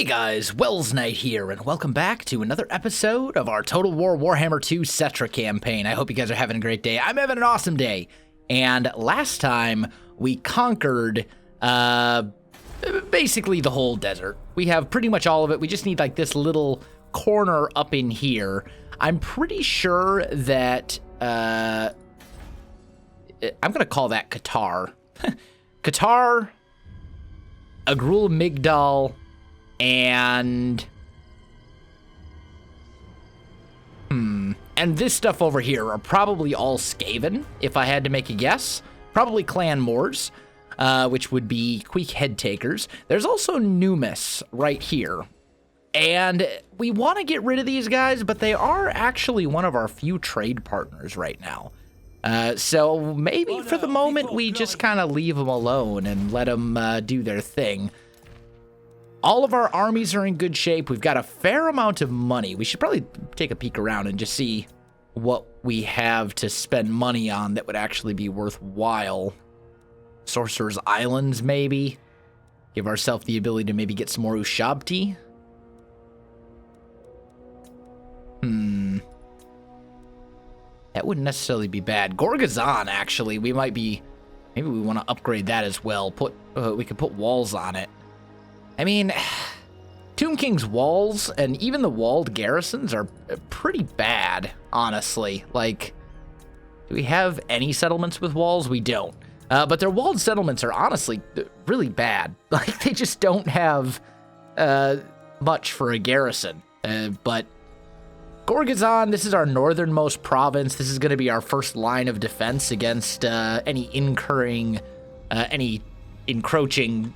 Hey guys, Wels Knight here, and welcome back to another episode of our Total War Warhammer 2 Settra campaign. I hope you guys are having a great day. I'm having an awesome day. And last time, we conquered, basically the whole desert. We have pretty much all of it. We just need, like, this little corner up in here. I'm pretty sure that, I'm gonna call that Qatar. Qatar, Agrul Migdal, and this stuff over here are probably all Skaven, if I had to make a guess. Probably Clan Moors, which would be Queek Head Takers. There's also Numis right here. And we want to get rid of these guys, but they are actually one of our few trade partners right now. So maybe for the moment, we just kind of leave them alone and let them do their thing. All of our armies are in good shape. We've got a fair amount of money. We should probably take a peek around and just see what we have to spend money on that would actually be worthwhile. Sorcerer's Islands, maybe. Give ourselves the ability to maybe get some more Ushabti. That wouldn't necessarily be bad. Gorgazan, actually, we might be... Maybe we want to upgrade that as well. We could put walls on it. I mean, Tomb Kings walls and even the walled garrisons are pretty bad, honestly. Like, do we have any settlements with walls? We don't. But their walled settlements are honestly really bad. Like, they just don't have much for a garrison. But Gorgazan, this is our northernmost province. This is going to be our first line of defense against any encroaching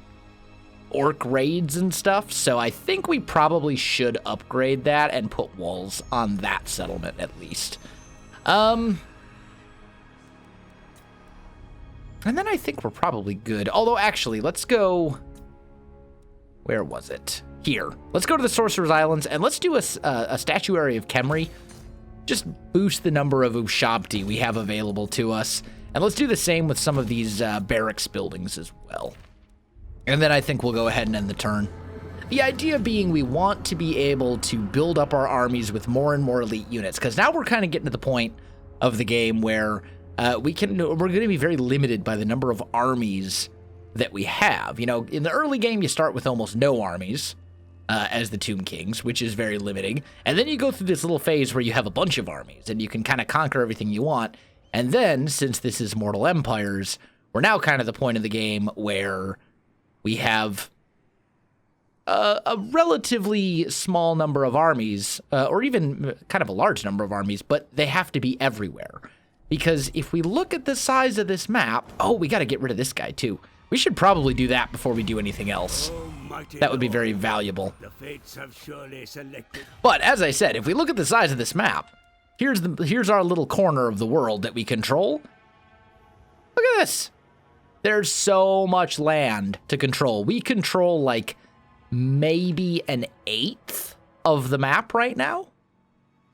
orc raids and stuff, so I think we probably should upgrade that and put walls on that settlement at least. And then I think we're probably good. Although, actually, let's go... Where was it? Here. Let's go to the Sorcerer's Islands, and let's do a statuary of Khemri. Just boost the number of Ushabti we have available to us. And let's do the same with some of these barracks buildings as well. And then I think we'll go ahead and end the turn. The idea being we want to be able to build up our armies with more and more elite units, because now we're kind of getting to the point of the game where we're going to be very limited by the number of armies that we have. You know, in the early game, you start with almost no armies as the Tomb Kings, which is very limiting. And then you go through this little phase where you have a bunch of armies, and you can kind of conquer everything you want. And then, since this is Mortal Empires, we're now kind of the point of the game where we have a relatively small number of armies, or even kind of a large number of armies, but they have to be everywhere. Because if we look at the size of this map... Oh, we got to get rid of this guy, too. We should probably do that before we do anything else. That would be very valuable. But, as I said, if we look at the size of this map, here's our little corner of the world that we control. Look at this. There's so much land to control. We control, like, maybe an eighth of the map right now.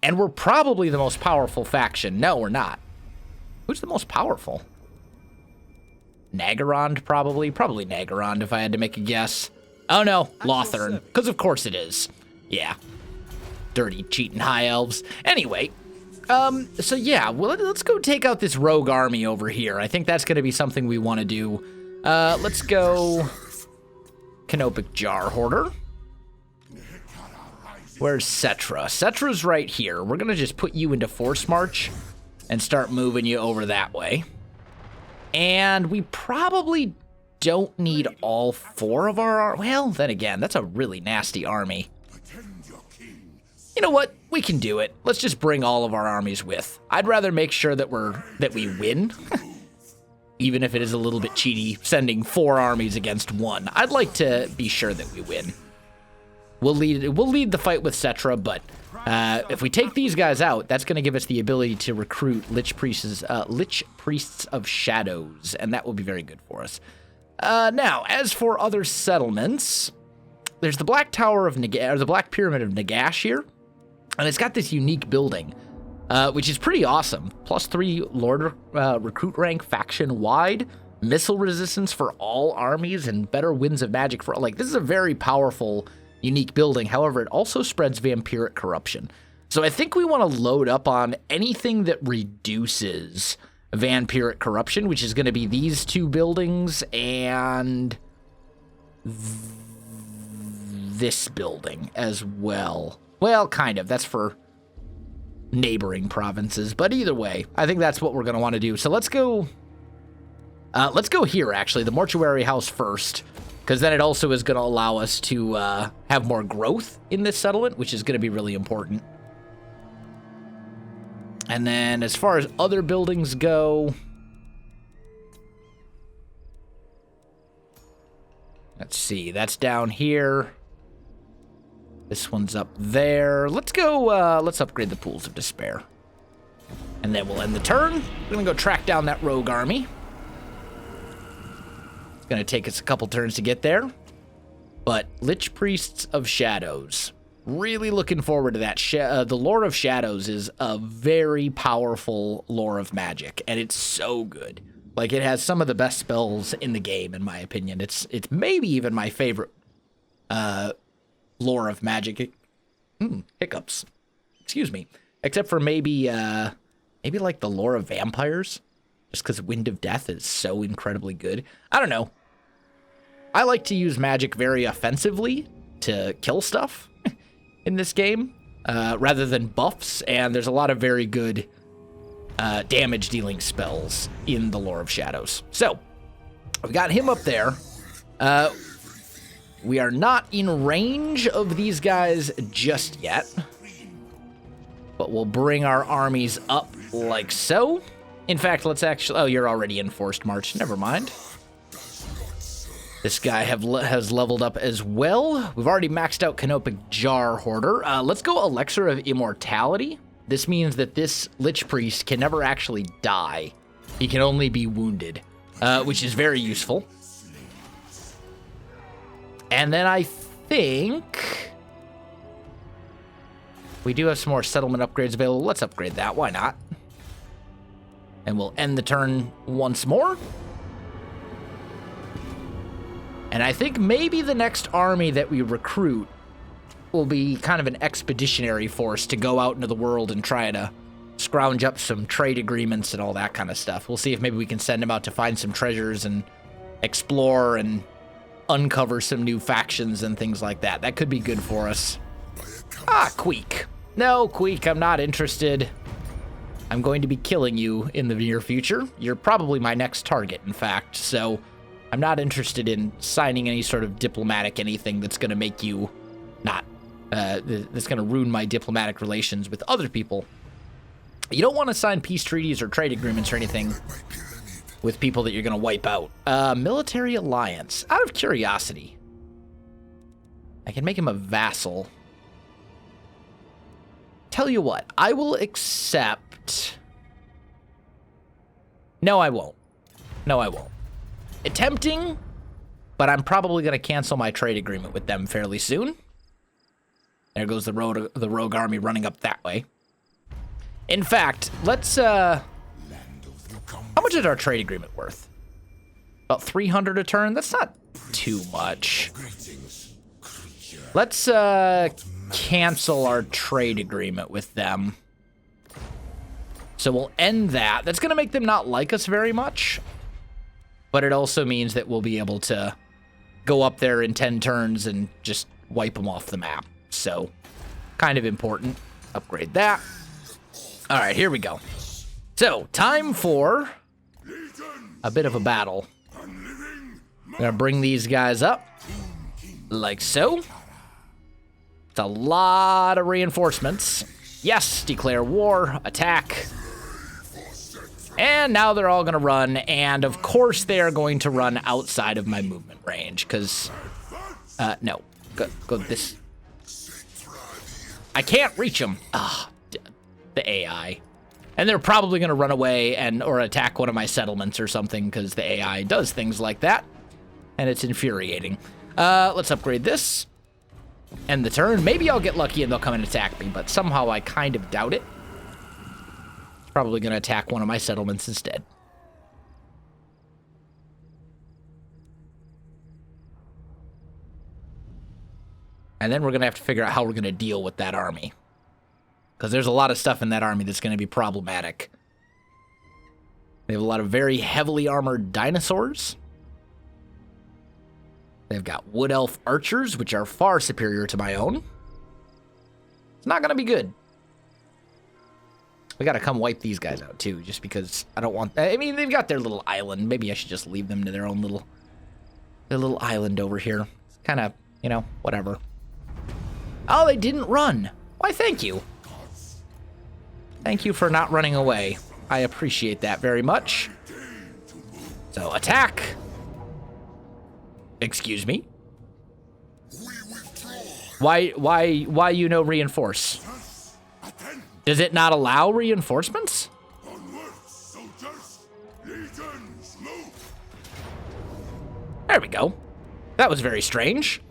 And we're probably the most powerful faction. No, we're not. Who's the most powerful? Nagorond, probably. Probably Nagorond, if I had to make a guess. Oh, no. Lothern. Because of course it is. Yeah. Dirty, cheating high elves. Anyway... So yeah, well, let's go take out this rogue army over here. I think that's going to be something we want to do. Let's go Canopic Jar Hoarder. Where's Settra? Settra's right here. We're going to just put you into Force March and start moving you over that way. And we probably don't need all four of our... Well, then again, that's a really nasty army. You know what? We can do it. Let's just bring all of our armies with. I'd rather make sure that we win, even if it is a little bit cheaty, sending 4 armies against 1. I'd like to be sure that we win. We'll lead the fight with Settra, but if we take these guys out, that's going to give us the ability to recruit Lich Priests of Shadows, and that will be very good for us. Now, as for other settlements, there's the Black Tower of Nagash, or the Black Pyramid of Nagash here. And it's got this unique building, which is pretty awesome. +3 Lord recruit rank faction-wide, missile resistance for all armies, and better winds of magic for... Like, this is a very powerful unique building. However, it also spreads vampiric corruption. So I think we want to load up on anything that reduces vampiric corruption, which is going to be these two buildings and this building as well. Well, kind of. That's for neighboring provinces. But either way, I think that's what we're going to want to do. So let's go here, actually, the mortuary house first, because then it also is going to allow us to have more growth in this settlement, which is going to be really important. And then as far as other buildings go, let's see, that's down here. This one's up there. Let's go, let's upgrade the Pools of Despair. And then we'll end the turn. We're going to go track down that rogue army. It's going to take us a couple turns to get there. But Lich Priests of Shadows. Really looking forward to that. The Lore of Shadows is a very powerful lore of magic, and it's so good. Like, it has some of the best spells in the game, in my opinion. It's maybe even my favorite lore of magic. Hiccups. Excuse me. Except for maybe like the lore of vampires, just because Wind of Death is so incredibly good. I don't know. I like to use magic very offensively to kill stuff in this game, rather than buffs, and there's a lot of very good damage-dealing spells in the Lore of Shadows. So, we've got him up there. We are not in range of these guys just yet, but we'll bring our armies up like so. In fact, let's actually... Oh, you're already in Forced March. Never mind. This guy has leveled up as well. We've already maxed out Canopic Jar Hoarder. Let's go Elixir of Immortality. This means that this Lich Priest can never actually die. He can only be wounded, which is very useful. And then I think we do have some more settlement upgrades available. Let's upgrade that. Why not? And we'll end the turn once more. And I think maybe the next army that we recruit will be kind of an expeditionary force to go out into the world and try to scrounge up some trade agreements and all that kind of stuff. We'll see if maybe we can send them out to find some treasures and explore and uncover some new factions and things like that. That could be good for us. Queek. No, Queek, I'm not interested. I'm going to be killing you in the near future. You're probably my next target, in fact, so I'm not interested in signing any sort of diplomatic anything that's going to make you not, that's going to ruin my diplomatic relations with other people. You don't want to sign peace treaties or trade agreements or anything with people that you're going to wipe out. Military alliance. Out of curiosity, I can make him a vassal. Tell you what, I will accept... No, I won't. No, I won't. Tempting, but I'm probably going to cancel my trade agreement with them fairly soon. There goes the rogue army running up that way. In fact, let's... how much is our trade agreement worth? About 300 a turn? That's not too much. Let's cancel our trade agreement with them. So we'll end that. That's going to make them not like us very much. But it also means that we'll be able to go up there in 10 turns and just wipe them off the map. So, kind of important. Upgrade that. All right, here we go. So, time for a bit of a battle. I'm going to bring these guys up, like so. It's a lot of reinforcements. Yes, declare war, attack. And now they're all going to run, and of course they are going to run outside of my movement range, because, no, go this. I can't reach them. The AI. And they're probably going to run away or attack one of my settlements or something, because the AI does things like that, and it's infuriating. Let's upgrade this. End the turn. Maybe I'll get lucky and they'll come and attack me, but somehow I kind of doubt it. Probably going to attack one of my settlements instead. And then we're going to have to figure out how we're going to deal with that army. Because there's a lot of stuff in that army that's going to be problematic. They have a lot of very heavily armored dinosaurs. They've got wood elf archers, which are far superior to my own. It's not going to be good. We got to come wipe these guys out, too, just because I don't want... I mean, they've got their little island. Maybe I should just leave them to their own little... Their little island over here. It's kind of, you know, whatever. Oh, they didn't run. Why, thank you. Thank you for not running away. I appreciate that very much. So, attack. Excuse me? Why you no reinforce? Does it not allow reinforcements? There we go. That was very strange.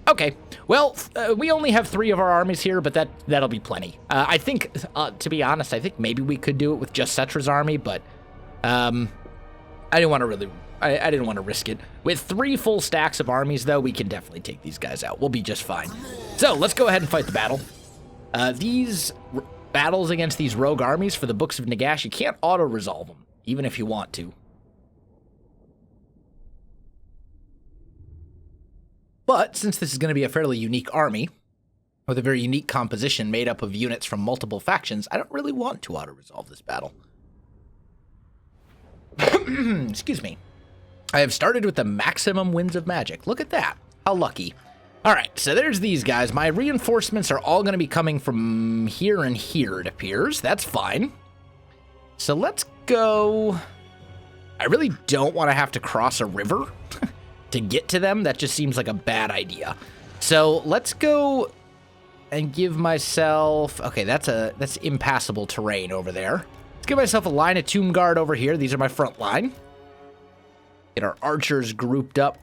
Okay. Well, we only have 3 of our armies here, but that'll be plenty. I think, to be honest, I think maybe we could do it with just Settra's army, but I didn't want to really... I didn't want to risk it. With 3 full stacks of armies, though, we can definitely take these guys out. We'll be just fine. So, let's go ahead and fight the battle. These battles against these rogue armies for the Books of Nagash, you can't auto-resolve them, even if you want to. But, since this is going to be a fairly unique army, with a very unique composition made up of units from multiple factions, I don't really want to auto-resolve this battle. Excuse me. I have started with the maximum winds of magic. Look at that. How lucky. All right, so there's these guys. My reinforcements are all going to be coming from here and here, it appears. That's fine. So let's go... I really don't want to have to cross a river to get to them. That just seems like a bad idea. So let's go and give myself... Okay, that's impassable terrain over there. Let's give myself a line of Tomb Guard over here. These are my front line. Get our archers grouped up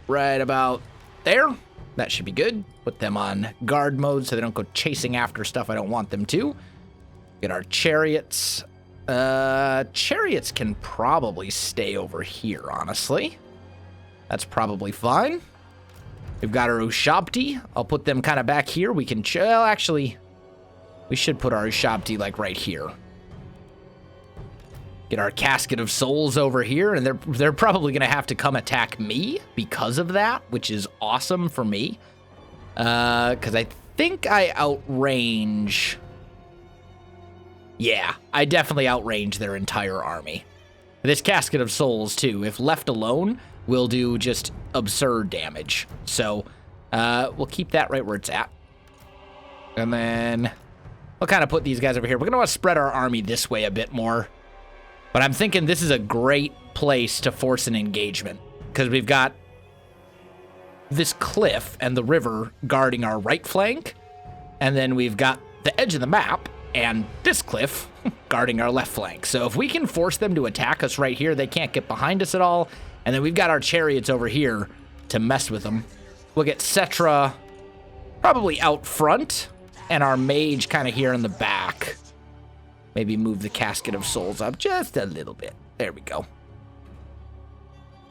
right about there. That should be good. Put them on guard mode so they don't go chasing after stuff I don't want them to. Get our chariots. Chariots can probably stay over here, honestly. That's probably fine. We've got our Ushabti. I'll put them kind of back here. We can... Well, actually, we should put our Ushabti, like, right here. Get our Casket of Souls over here, and they're probably going to have to come attack me because of that, which is awesome for me. Because I think I outrange... Yeah, I definitely outrange their entire army. This Casket of Souls, too, if left alone, will do just absurd damage. So, we'll keep that right where it's at. And then we'll kind of put these guys over here. We're going to want to spread our army this way a bit more. But I'm thinking this is a great place to force an engagement, because we've got this cliff and the river guarding our right flank, and then we've got the edge of the map and this cliff guarding our left flank. So if we can force them to attack us right here, they can't get behind us at all, and then we've got our chariots over here to mess with them. We'll get Settra probably out front, and our mage kind of here in the back. Maybe move the Casket of Souls up just a little bit. There we go.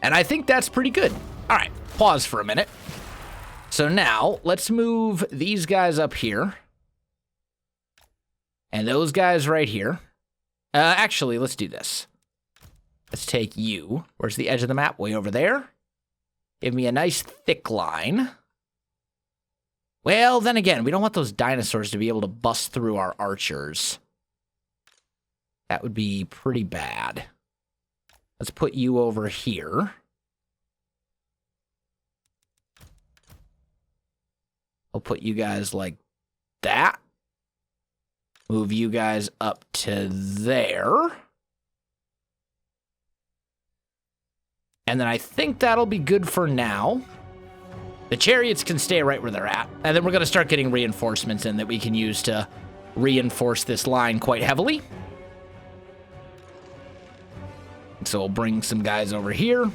And I think that's pretty good. All right, pause for a minute. So now, let's move these guys up here. And those guys right here. Actually, let's do this. Let's take you. Where's the edge of the map? Way over there. Give me a nice thick line. Well, then again, we don't want those dinosaurs to be able to bust through our archers. That would be pretty bad. Let's put you over here. I'll put you guys like that. Move you guys up to there. And then I think that'll be good for now. The chariots can stay right where they're at. And then we're going to start getting reinforcements in that we can use to reinforce this line quite heavily. So we'll bring some guys over here.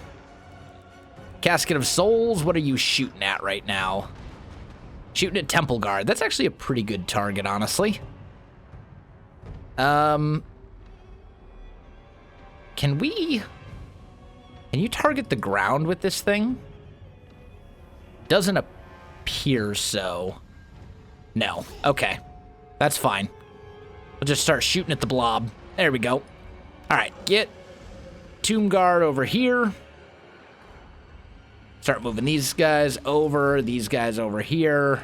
Casket of Souls, what are you shooting at right now? Shooting at Temple Guard. That's actually a pretty good target, honestly. Can we... Can you target the ground with this thing? Doesn't appear so. No. Okay. That's fine. We'll just start shooting at the blob. There we go. All right, get Tomb Guard over here. Start moving these guys over here.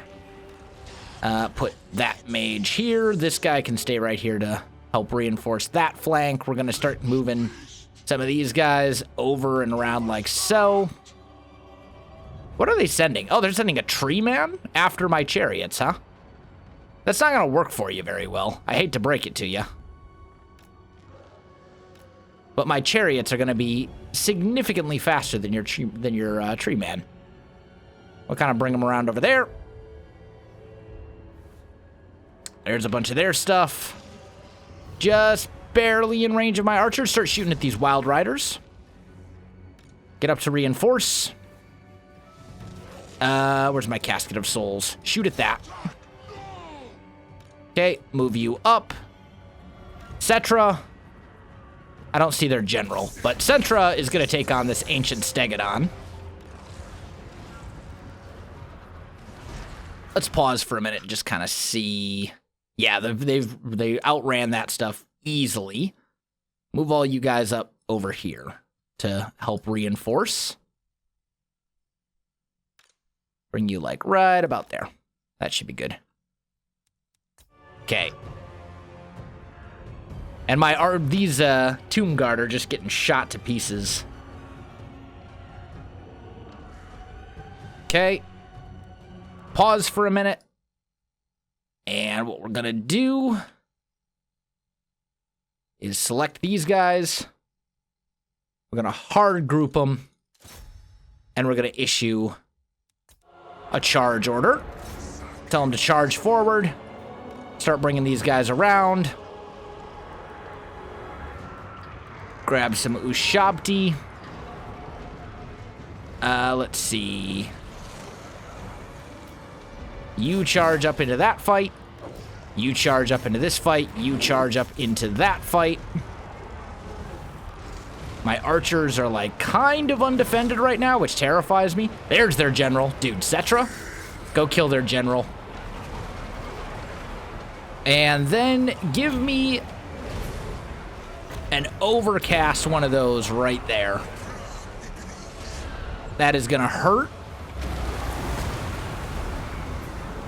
Put that mage here. This guy can stay right here to help reinforce that flank. We're going to start moving some of these guys over and around like so. What are they sending? Oh, they're sending a tree man after my chariots, huh? That's not going to work for you very well. I hate to break it to you. But my chariots are going to be significantly faster than your tree man. We'll kind of bring them around over there. There's a bunch of their stuff. Just barely in range of my archers. Start shooting at these wild riders. Get up to reinforce. Where's my casket of souls? Shoot at that. Okay, move you up. Settra. I don't see their general, but Settra is going to take on this ancient stegodon. Let's pause for a minute and just kind of see. Yeah, they outran that stuff easily. Move all you guys up over here to help reinforce. Bring you like right about there. That should be good. Okay. And these Tomb Guard are just getting shot to pieces. Okay. Pause for a minute. And what we're gonna do is select these guys. We're gonna hard group them. And we're gonna issue a charge order. Tell them to charge forward. Start bringing these guys around. Grab some Ushabti. Let's see. You charge up into that fight. You charge up into this fight. You charge up into that fight. My archers are like kind of undefended right now, which terrifies me. There's their general. Dude, Settra, go kill their general. And then give me an overcast one of those right there. That is going to hurt.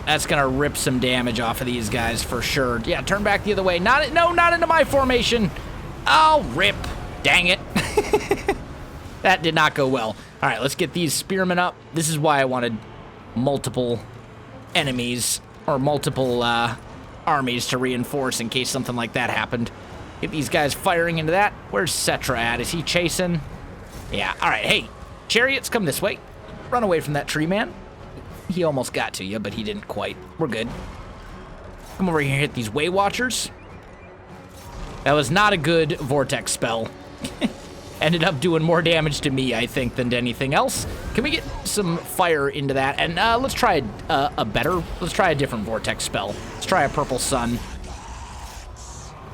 That's going to rip some damage off of these guys for sure. Yeah, turn back the other way. Not into my formation. Oh, rip. Dang it. That did not go well. All right, let's get these spearmen up. This is why I wanted multiple enemies or multiple armies to reinforce in case something like that happened. Get these guys firing into that. Where's Settra at? Is he chasing? Yeah, all right. Hey, chariots, come this way. Run away from that tree man. He almost got to you, but he didn't quite. We're good. Come over here and hit these Way Watchers. That was not a good vortex spell. Ended up doing more damage to me, I think, than to anything else. Can we get some fire into that? And let's try let's try a different vortex spell. Let's try a purple sun.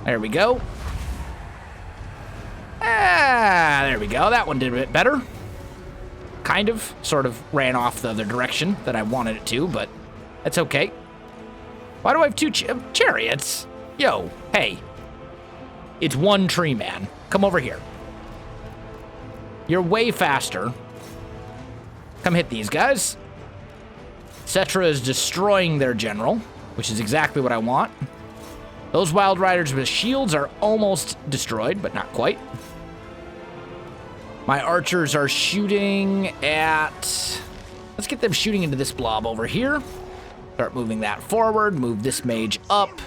There we go. There we go. That one did a bit better. Kind of, sort of ran off the other direction that I wanted it to, but that's okay. Why do I have two chariots? Yo, hey. It's one tree man. Come over here. You're way faster. Come hit these guys. Settra is destroying their general, which is exactly what I want. Those wild riders with shields are almost destroyed, but not quite. My archers are shooting at... Let's get them shooting into this blob over here. Start moving that forward. Move this mage up.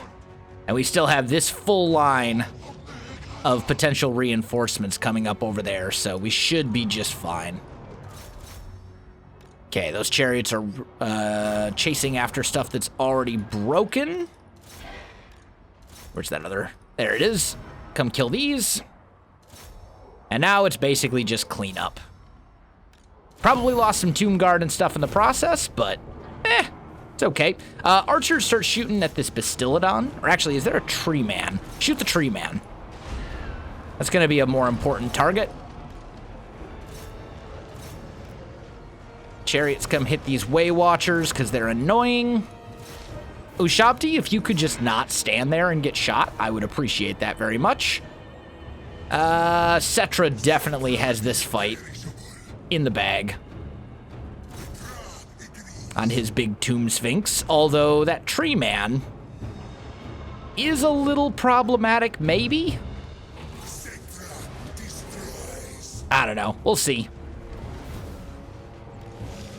And we still have this full line of potential reinforcements coming up over there, so we should be just fine. Okay, those chariots are chasing after stuff that's already broken. Where's that other? There it is. Come kill these. And now it's basically just clean up. Probably lost some Tomb Guard and stuff in the process, but it's okay. Archers start shooting at this Bastillodon. Or actually, is there a tree man? Shoot the tree man. That's going to be a more important target. chariots come hit these way watchers because they're annoying. Ushabti, if you could just not stand there and get shot, I would appreciate that very much. Settra definitely has this fight in the bag on his big tomb sphinx, although that tree man is a little problematic, maybe? I don't know. We'll see.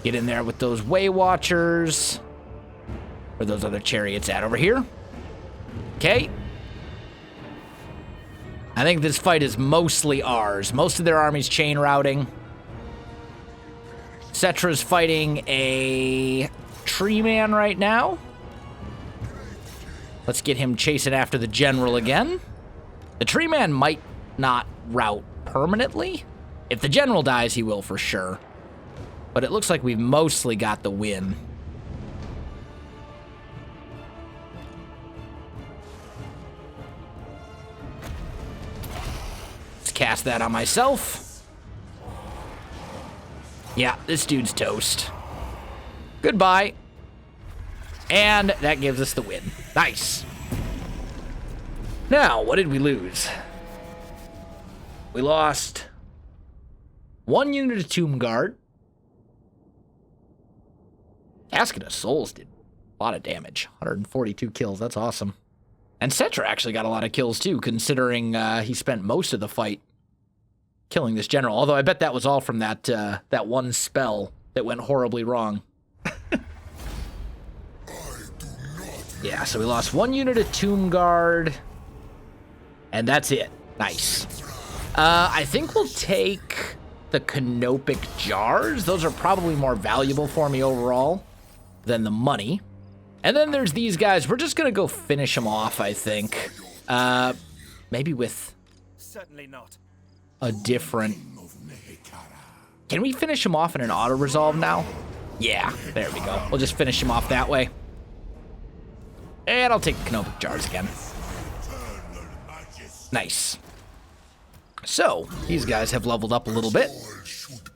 Get in there with those way watchers. Where those other chariots at? Over here? Okay. I think this fight is mostly ours. Most of their army's chain routing. Settra's fighting a tree man right now. Let's get him chasing after the general again. The tree man might not rout permanently. If the general dies, he will for sure. But it looks like we've mostly got the win. Let's cast that on myself. Yeah, this dude's toast. Goodbye. And that gives us the win. Nice. Now, what did we lose? We lost 1 unit of Tomb Guard. Casket of Souls did a lot of damage. 142 kills. That's awesome. And Settra actually got a lot of kills, too, considering he spent most of the fight killing this general. Although I bet that was all from that one spell that went horribly wrong. Yeah, so we lost 1 unit of Tomb Guard. And that's it. Nice. I think we'll take the canopic jars. Those are probably more valuable for me overall than the money. And then there's these guys. We're just going to go finish them off, I think. Maybe with certainly not a different... Can we finish them off in an auto-resolve now? Yeah, there we go. We'll just finish them off that way. And I'll take the canopic jars again. Nice. So, these guys have leveled up a little bit.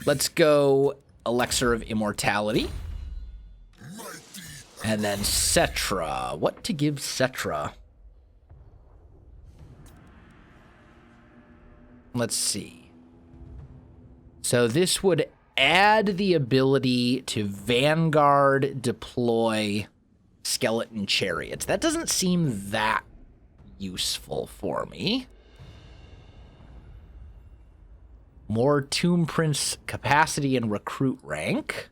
Let's go Elixir of Immortality. And then Settra. What to give Settra? Let's see. So this would add the ability to Vanguard deploy skeleton chariots. That doesn't seem that useful for me. More Tomb Prince capacity and recruit rank.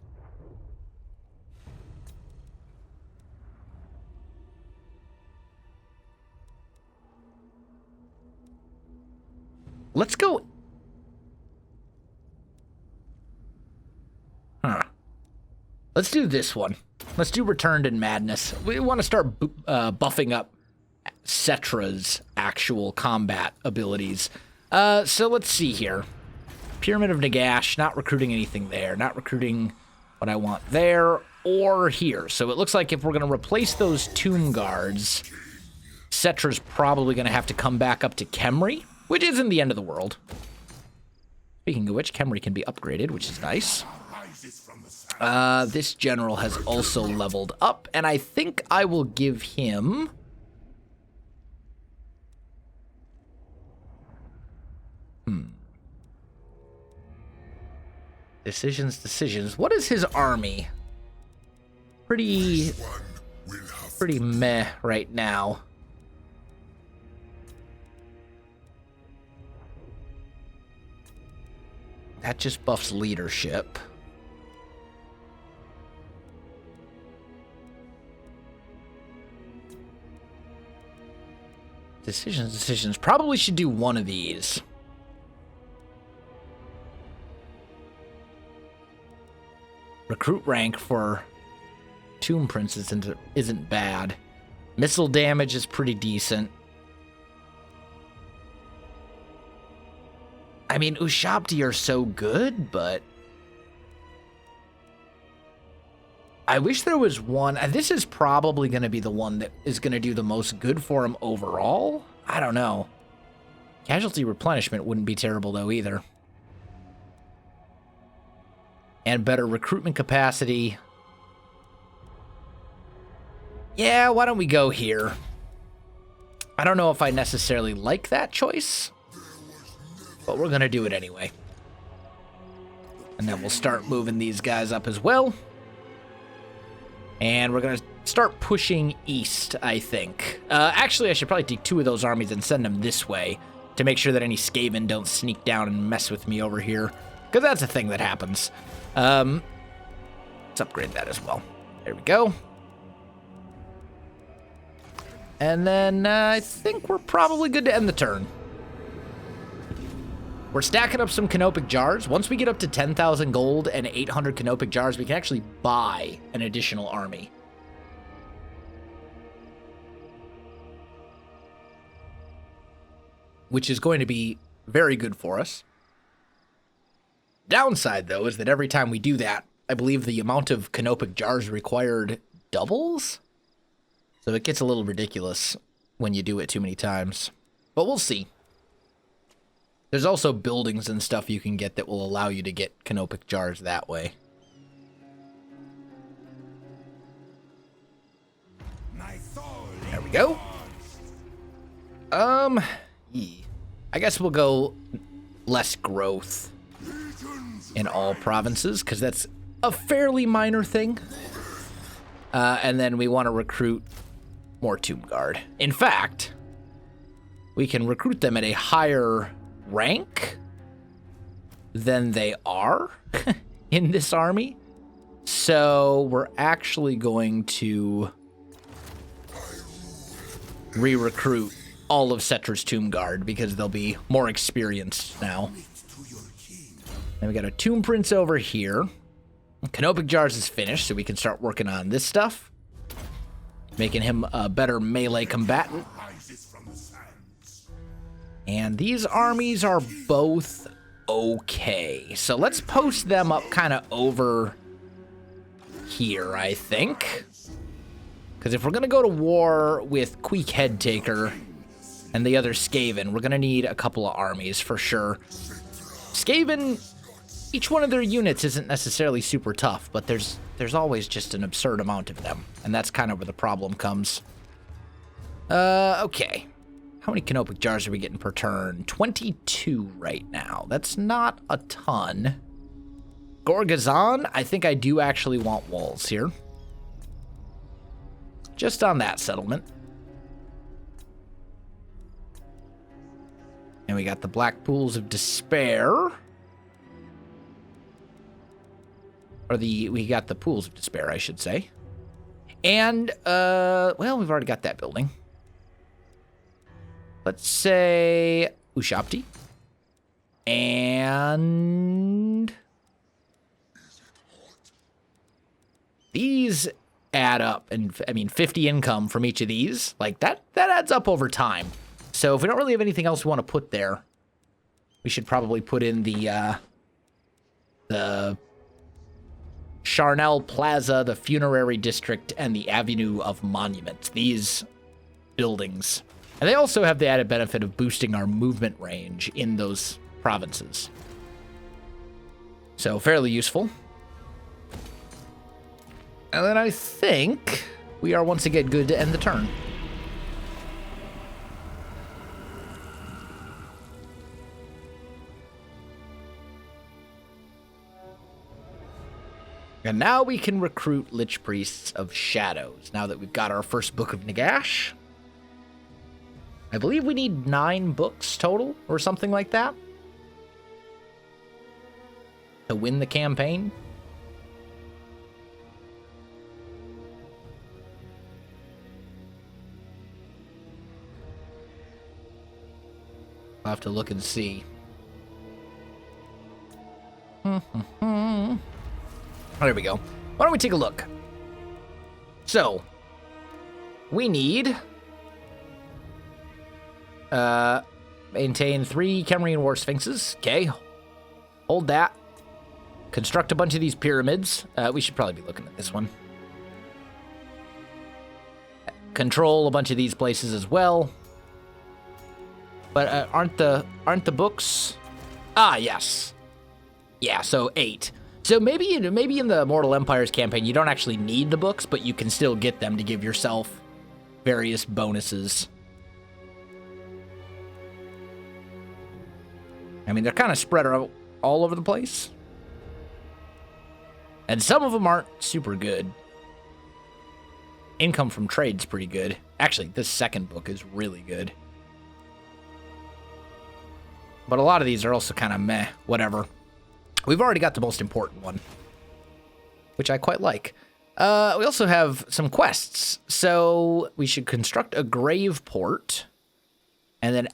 Let's go. Let's do this one. Let's do Returned in Madness. We want to start buffing up Settra's actual combat abilities. So let's see here. Pyramid of Nagash, not recruiting anything there. Not recruiting what I want there or here. So it looks like if we're going to replace those Tomb Guards, Settra's probably going to have to come back up to Khemri, which isn't the end of the world. Speaking of which, Khemri can be upgraded, which is nice. This general has also leveled up, and I think I will give him... Decisions. What is his army? Pretty meh right now. That just buffs leadership. Decisions. Probably should do one of these. Recruit rank for Tomb Prince isn't bad. Missile damage is pretty decent. I mean, Ushabti are so good, but I wish there was one. This is probably going to be the one that is going to do the most good for him overall. I don't know. Casualty replenishment wouldn't be terrible, though, either. and better recruitment capacity. Yeah, why don't we go here? I don't know if I necessarily like that choice, but we're going to do it anyway. And then we'll start moving these guys up as well. And we're going to start pushing east, I think. Actually, I should probably take 2 of those armies and send them this way to make sure that any Skaven don't sneak down and mess with me over here, because that's a thing that happens. Let's upgrade that as well. There we go. And then I think we're probably good to end the turn. We're stacking up some canopic jars. Once we get up to 10,000 gold and 800 canopic jars, we can actually buy an additional army. Which is going to be very good for us. Downside, though, is that every time we do that, I believe the amount of canopic jars required doubles. So it gets a little ridiculous when you do it too many times. But we'll see. There's also buildings and stuff you can get that will allow you to get canopic jars that way. There we go. I guess we'll go less growth in all provinces, because that's a fairly minor thing. And then we want to recruit more Tomb Guard. In fact, we can recruit them at a higher rank than they are in this army. So we're actually going to re-recruit all of Settra's Tomb Guard because they'll be more experienced now. Then we got a Tomb Prince over here. Canopic Jars is finished, so we can start working on this stuff, making him a better melee combatant. And these armies are both okay. So let's post them up kind of over here, I think. Because if we're going to go to war with Queek Headtaker and the other Skaven, we're going to need a couple of armies for sure. Skaven, each one of their units isn't necessarily super tough, but there's always just an absurd amount of them. And that's kind of where the problem comes. Okay. How many canopic jars are we getting per turn? 22 right now. That's not a ton. Gorgazon, I think I do actually want walls here. Just on that settlement. And we got the Black Pools of Despair. Or we got the Pools of Despair, I should say. And, well, we've already got that building. Let's say Ushapti. And these add up. And I mean, 50 income from each of these, like that adds up over time. So if we don't really have anything else we want to put there, we should probably put in the Charnel Plaza, the Funerary District, and the Avenue of Monuments. These buildings. And they also have the added benefit of boosting our movement range in those provinces. So fairly useful. And then I think we are once again good to end the turn. And now we can recruit Lich Priests of Shadows, now that we've got our first Book of Nagash. I believe we need 9 books total, or something like that, to win the campaign. I'll have to look and see. There we go. Why don't we take a look? So, we need maintain 3 Kemrian War Sphinxes. Okay. Hold that. Construct a bunch of these pyramids. We should probably be looking at this one. Control a bunch of these places as well. But aren't the books? Ah, yes. Yeah, so 8. So maybe in the Mortal Empires campaign, you don't actually need the books, but you can still get them to give yourself various bonuses. I mean, they're kind of spread out all over the place. And some of them aren't super good. Income from trade's pretty good. Actually, this second book is really good. But a lot of these are also kind of meh, whatever. We've already got the most important one, which I quite like. We also have some quests. So we should construct a grave port and then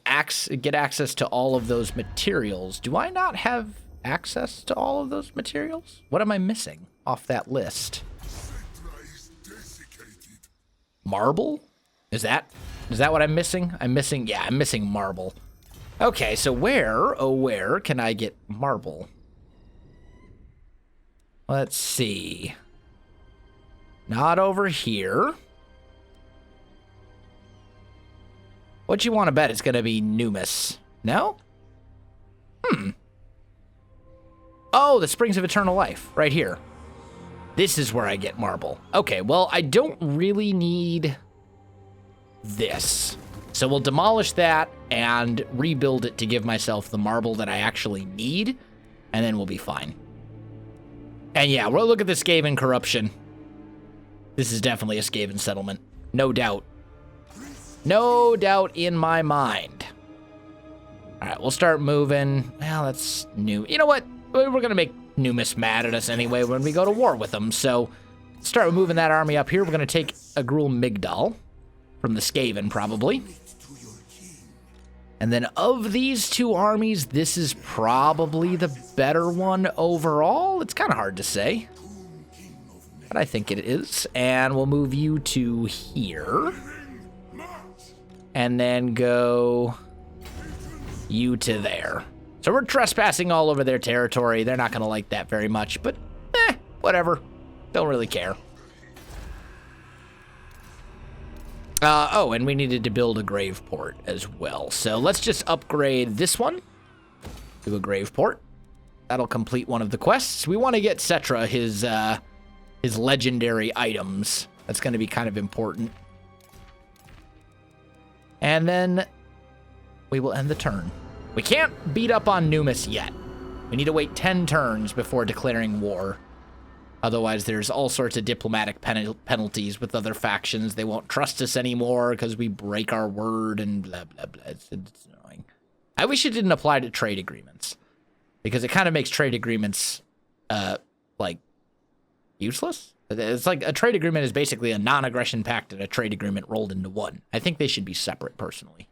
get access to all of those materials. Do I not have access to all of those materials? What am I missing off that list? Marble? Is that what I'm missing? I'm missing marble. Okay, so where can I get marble? Let's see. Not over here. What you want to bet it's going to be Numis? No? Oh, the Springs of Eternal Life, right here. This is where I get marble. Okay, well, I don't really need this. So we'll demolish that and rebuild it to give myself the marble that I actually need, and then we'll be fine. And yeah, we'll look at the Skaven corruption. This is definitely a Skaven settlement. No doubt. No doubt in my mind. All right, we'll start moving. Well, that's new. You know what? We're going to make Numis mad at us anyway when we go to war with them. So start moving that army up here. We're going to take Agrul Migdal from the Skaven, probably. And then of these two armies, this is probably the better one overall. It's kind of hard to say, but I think it is. And we'll move you to here. And then go you to there. So we're trespassing all over their territory. They're not going to like that very much, but whatever. Don't really care. Oh, and we needed to build a grave port as well. So let's just upgrade this one to a grave port. That'll complete one of the quests. We want to get Settra his legendary items. That's going to be kind of important. And then we will end the turn. We can't beat up on Numis yet. We need to wait 10 turns before declaring war. Otherwise, there's all sorts of diplomatic penalties with other factions. They won't trust us anymore because we break our word and blah, blah, blah. It's annoying. I wish it didn't apply to trade agreements, because it kind of makes trade agreements, like, useless. It's like a trade agreement is basically a non-aggression pact and a trade agreement rolled into one. I think they should be separate, personally.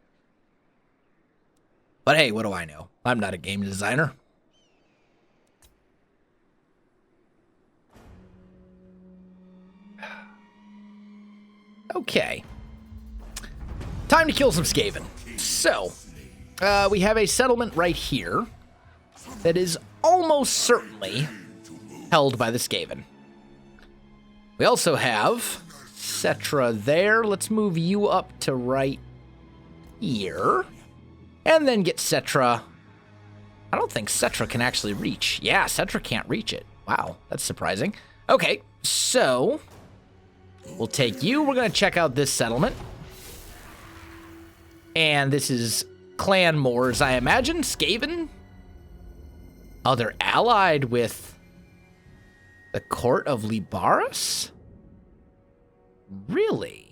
But hey, what do I know? I'm not a game designer. Okay. Time to kill some Skaven. So, we have a settlement right here that is almost certainly held by the Skaven. We also have Settra there. Let's move you up to right here. And then get Settra. I don't think Settra can actually reach. Yeah, Settra can't reach it. Wow, that's surprising. Okay, so we'll take you. We're going to check out this settlement. And this is Clan Moors, I imagine. Skaven? Oh, they're allied with the Court of Libaris? Really?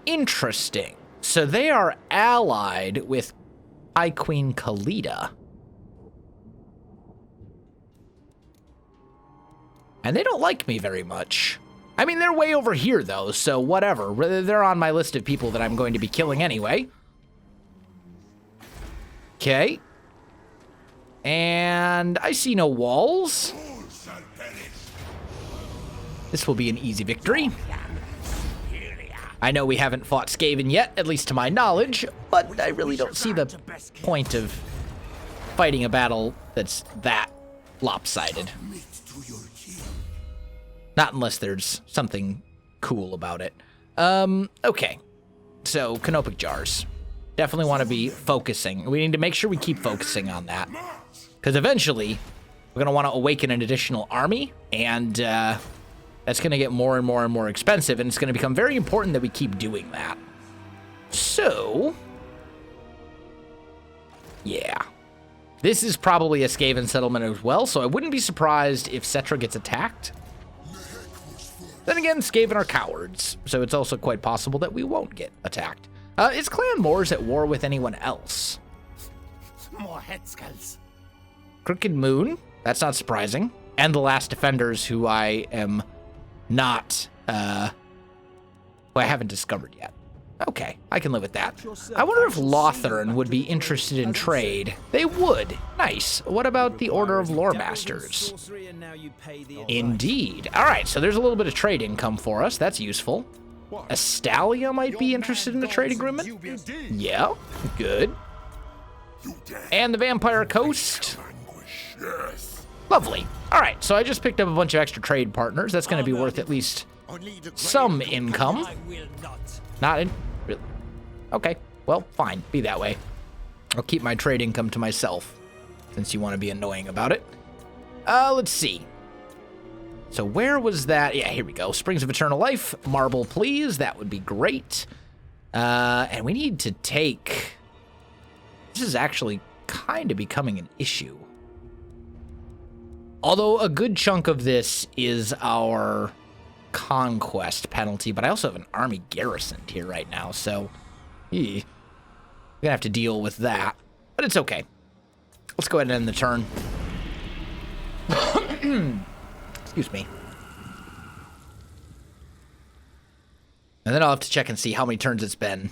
Interesting. So they are allied with High Queen Khalida. And they don't like me very much. I mean, they're way over here, though, so whatever. They're on my list of people that I'm going to be killing anyway. Okay. And I see no walls. This will be an easy victory. I know we haven't fought Skaven yet, at least to my knowledge, but I really don't see the point of fighting a battle that's that lopsided. Not unless there's something cool about it. Okay. So, canopic jars. Definitely want to be focusing. We need to make sure we keep focusing on that. Because eventually, we're going to want to awaken an additional army, and that's going to get more and more and more expensive, and it's going to become very important that we keep doing that. So, yeah. This is probably a Skaven settlement as well, so I wouldn't be surprised if Settra gets attacked. Then again, Skaven are cowards, so it's also quite possible that we won't get attacked. Is Clan Moors at war with anyone else? More head skulls. Crooked Moon, that's not surprising. And the Last Defenders, who I am not, who I haven't discovered yet. Okay, I can live with that. I wonder if Lothern would be interested in trade. They would. Nice. What about the Order of Lore Masters? Indeed. All right, so there's a little bit of trade income for us. That's useful. Astalia might be interested in a trade agreement. Yeah, good. And the Vampire Coast. Lovely. All right, so I just picked up a bunch of extra trade partners. That's going to be worth at least some income. Not in... Really? Okay, well, fine. Be that way. I'll keep my trade income to myself, since you want to be annoying about it. Let's see. So where was that? Yeah, here we go. Springs of Eternal Life. Marble, please. That would be great. And we need to take... This is actually kind of becoming an issue. Although a good chunk of this is our conquest penalty, but I also have an army garrisoned here right now, so we're gonna have to deal with that, but it's okay. Let's go ahead and end the turn. Excuse me. And then I'll have to check and see how many turns it's been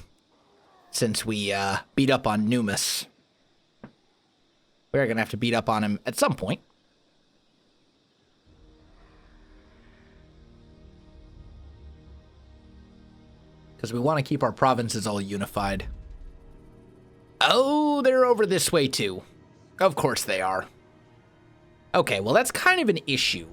since we beat up on Numis. We're gonna have to beat up on him at some point. Because we want to keep our provinces all unified. Oh, they're over this way too. Of course they are. Okay, well that's kind of an issue.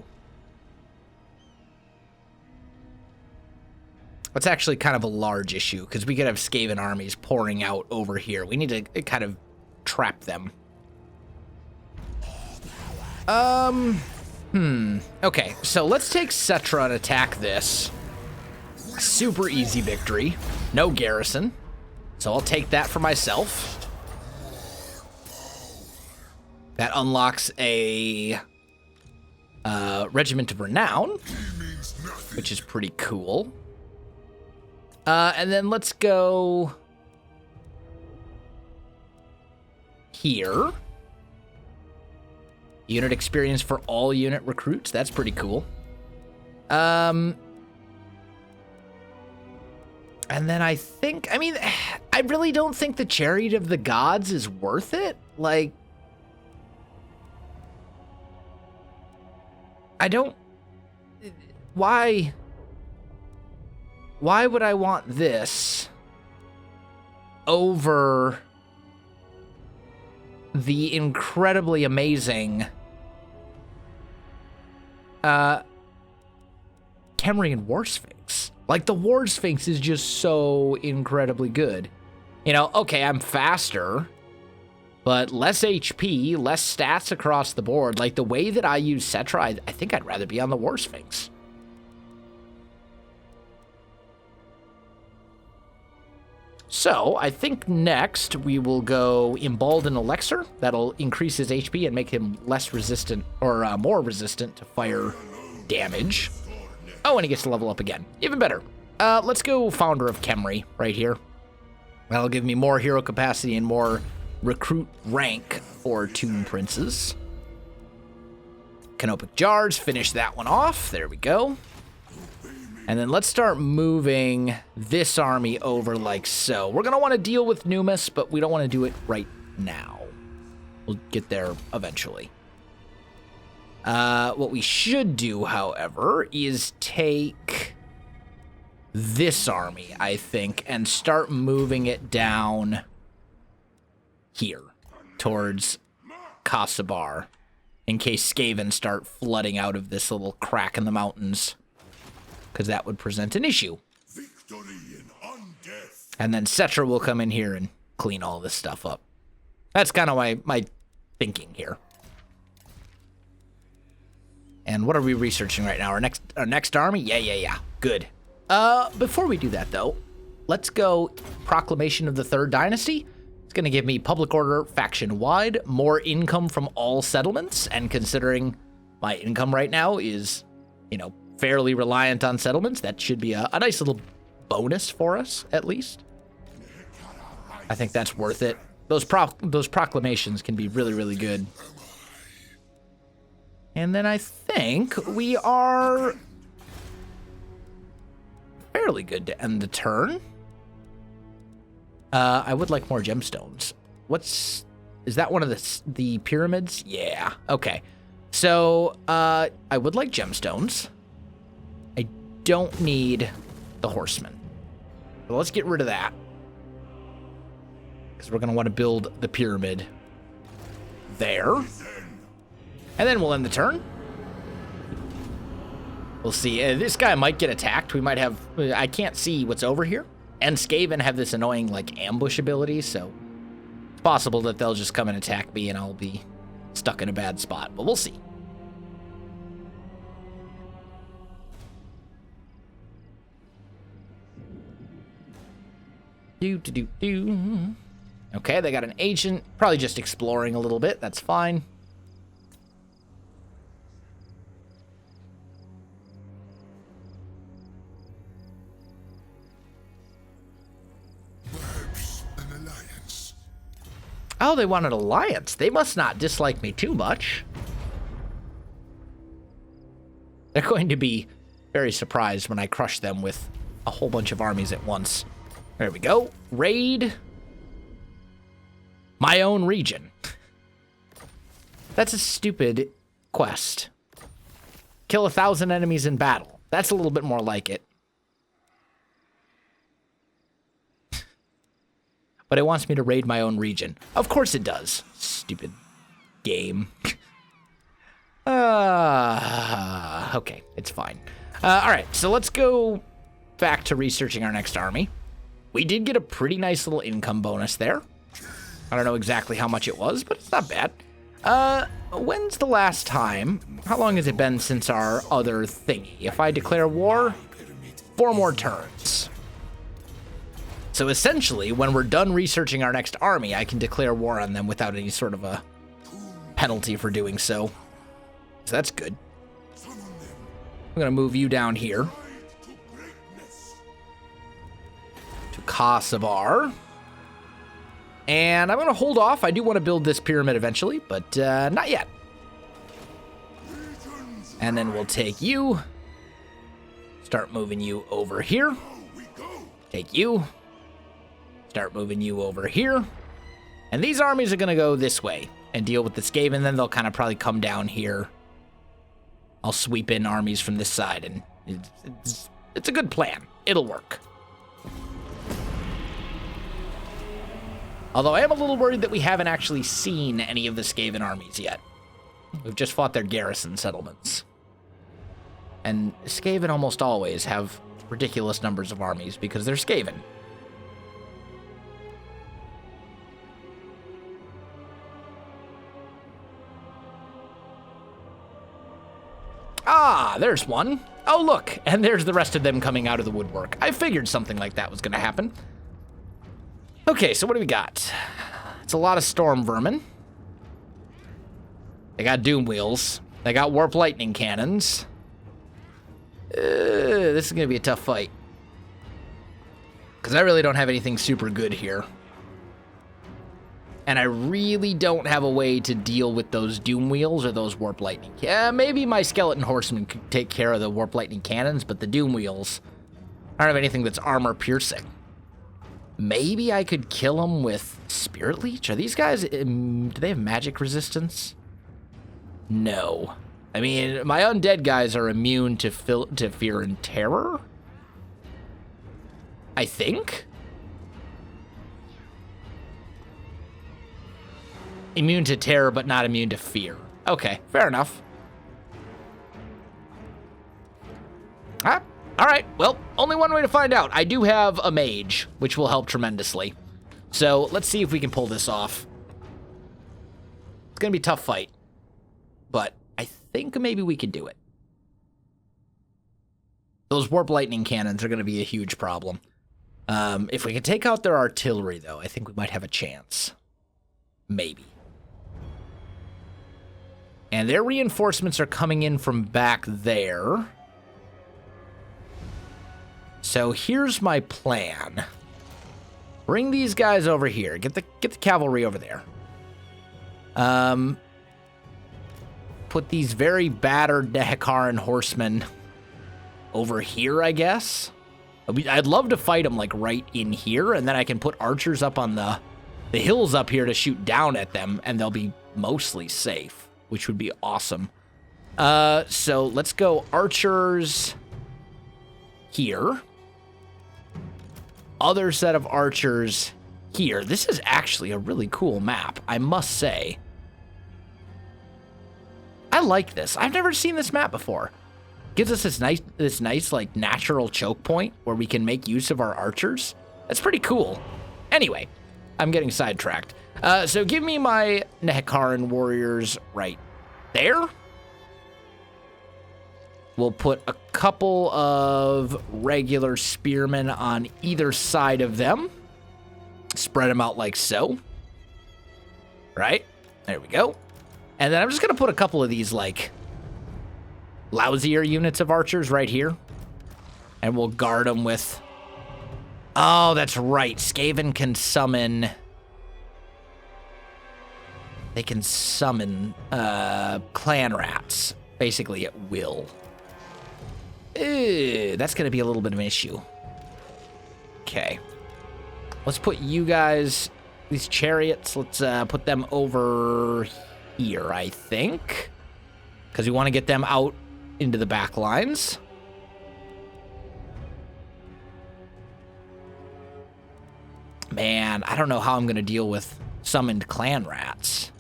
That's actually kind of a large issue, because we could have Skaven armies pouring out over here. We need to kind of trap them. Okay, so let's take Settra and attack this. Super easy victory. No garrison. So I'll take that for myself. That unlocks a Regiment of Renown, which is pretty cool. And then let's go here. Unit experience for all unit recruits. That's pretty cool. And then I think, I mean, I really don't think the Chariot of the Gods is worth it. Like, I don't, why would I want this over the incredibly amazing Kemrian War Sphinx? Like, the War Sphinx is just so incredibly good. You know, okay, I'm faster, but less HP, less stats across the board. Like, the way that I use Settra, I think I'd rather be on the War Sphinx. So, I think next we will go Embalden Elixir. That'll increase his HP and make him less resistant, or more resistant to fire damage. Oh, and he gets to level up again. Even better. Let's go Founder of Kemri right here. That'll give me more hero capacity and more recruit rank for Tomb Princes. Canopic Jars, finish that one off. There we go. And then let's start moving this army over like so. We're going to want to deal with Numis, but we don't want to do it right now. We'll get there eventually. What we should do, however, is take this army, I think, and start moving it down here towards Kasabar, in case Skaven start flooding out of this little crack in the mountains, because that would present an issue. And then Settra will come in here and clean all this stuff up. That's kind of my thinking here. And what are we researching right now? Our next army? Yeah. Good. Before we do that, though, let's go Proclamation of the Third Dynasty. It's going to give me public order faction-wide, more income from all settlements, and considering my income right now is, fairly reliant on settlements, that should be a nice little bonus for us, at least. I think that's worth it. Those proclamations can be really, really good. And then I think we are fairly good to end the turn. I would like more gemstones. Is that one of the pyramids? Yeah, okay. So, I would like gemstones. I don't need the horsemen. So let's get rid of that. Because we're going to want to build the pyramid there. And then we'll end the turn. We'll see. This guy might get attacked. We might have... I can't see what's over here. And Skaven have this annoying, ambush ability, so... It's possible that they'll just come and attack me and I'll be stuck in a bad spot. But we'll see. Okay, they got an agent. Probably just exploring a little bit. That's fine. Oh, they want an alliance. They must not dislike me too much. They're going to be very surprised when I crush them with a whole bunch of armies at once. There we go. Raid my own region. That's a stupid quest. Kill 1,000 enemies in battle. That's a little bit more like it. But it wants me to raid my own region. Of course it does. Stupid game. Okay, it's fine. All right, so let's go back to researching our next army. We did get a pretty nice little income bonus there. I don't know exactly how much it was, but it's not bad. When's the last time? How long has it been since our other thingy? If I declare war, 4 more turns. So essentially, when we're done researching our next army, I can declare war on them without any sort of a penalty for doing so. So that's good. I'm going to move you down here to Kosovar. And I'm going to hold off. I do want to build this pyramid eventually, but not yet. And then we'll take you. Start moving you over here. Take you. Start moving you over here. And these armies are going to go this way and deal with the Skaven. Then they'll kind of probably come down here. I'll sweep in armies from this side, and it's a good plan. It'll work. Although I am a little worried that we haven't actually seen any of the Skaven armies yet. We've just fought their garrison settlements. And Skaven almost always have ridiculous numbers of armies because they're Skaven. Ah, there's one. Oh, look, and there's the rest of them coming out of the woodwork. I figured something like that was going to happen. Okay, so what do we got? It's a lot of storm vermin. They got doom wheels. They got warp lightning cannons. This is going to be a tough fight. Because I really don't have anything super good here. And I really don't have a way to deal with those doom wheels or those warp lightning. Yeah, maybe my skeleton horsemen could take care of the warp lightning cannons, but the doom wheels, I don't have anything that's armor piercing. Maybe I could kill them with Spirit Leech? Are these guys, do they have magic resistance? No. I mean, my undead guys are immune to fear and terror? I think? Immune to terror, but not immune to fear. Okay, fair enough. Ah, all right. Well, only one way to find out. I do have a mage, which will help tremendously. So let's see if we can pull this off. It's going to be a tough fight, but I think maybe we could do it. Those warp lightning cannons are going to be a huge problem. If we can take out their artillery, though, I think we might have a chance. Maybe. And their reinforcements are coming in from back there. So here's my plan. Bring these guys over here. Get the cavalry over there. Put these very battered Nehekaran horsemen over here, I guess. I'd love to fight them, like, right in here, and then I can put archers up on the hills up here to shoot down at them, and they'll be mostly safe, which would be awesome. So let's go archers here. Other set of archers here. This is actually a really cool map, I must say. I like this. I've never seen this map before. Gives us this nice like natural choke point where we can make use of our archers. That's pretty cool. Anyway, I'm getting sidetracked. So give me my Nehekaran warriors right there. We'll put a couple of regular spearmen on either side of them. Spread them out like so. Right? There we go. And then I'm just going to put a couple of these, like, lousier units of archers right here. And we'll guard them with... Oh, that's right. Skaven can summon... They can summon clan rats, basically at will. That's going to be a little bit of an issue. Okay. Let's put you guys, these chariots, let's put them over here, I think. Because we want to get them out into the back lines. Man, I don't know how I'm going to deal with summoned clan rats.